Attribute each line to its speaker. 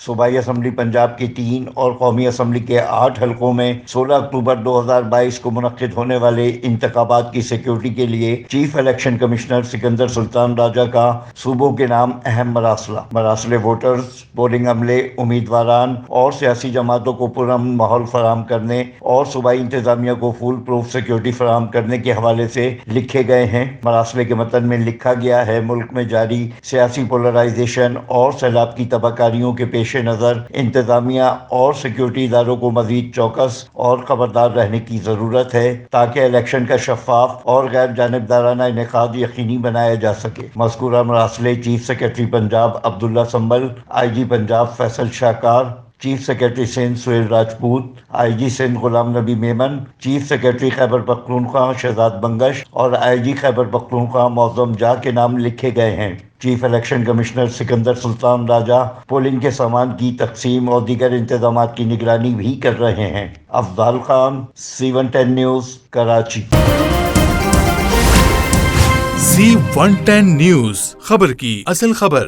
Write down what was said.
Speaker 1: صوبائی اسمبلی پنجاب کے 3 اور قومی اسمبلی کے 8 حلقوں میں 16 اکتوبر 2022 کو منعقد ہونے والے انتخابات کی سیکیورٹی کے لیے چیف الیکشن کمشنر سکندر سلطان راجہ کا صوبوں کے نام اہم مراسلے ووٹرز، پولنگ عملے، امیدواران اور سیاسی جماعتوں کو پرامن ماحول فراہم کرنے اور صوبائی انتظامیہ کو فول پروف سیکیورٹی فراہم کرنے کے حوالے سے لکھے گئے ہیں۔ مراسلے کے متن میں لکھا گیا ہے: ملک میں جاری سیاسی پولرائزیشن اور سیلاب کی تباہ کاریوں کے پیش نظر انتظامیہ اور سیکیورٹی اداروں کو مزید چوکس اور خبردار رہنے کی ضرورت ہے تاکہ الیکشن کا شفاف اور غیر جانبدارانہ انعقاد یقینی بنایا جا سکے۔ مذکورہ مراسلے چیف سیکرٹری پنجاب عبداللہ سنبل، آئی جی پنجاب فیصل شاہکار، چیف سیکرٹری سندھ سہیل راجپوت، آئی جی سندھ غلام نبی میمن، چیف سیکرٹری خیبر پختونخوا شہزاد بنگش اور آئی جی خیبر پختونخوا معظم جا کے نام لکھے گئے ہیں۔ چیف الیکشن کمشنر سکندر سلطان راجہ پولنگ کے سامان کی تقسیم اور دیگر انتظامات کی نگرانی بھی کر رہے ہیں۔ Afzal Khan, C110 News, Karachi.
Speaker 2: C110 News, خبر کی اصل خبر۔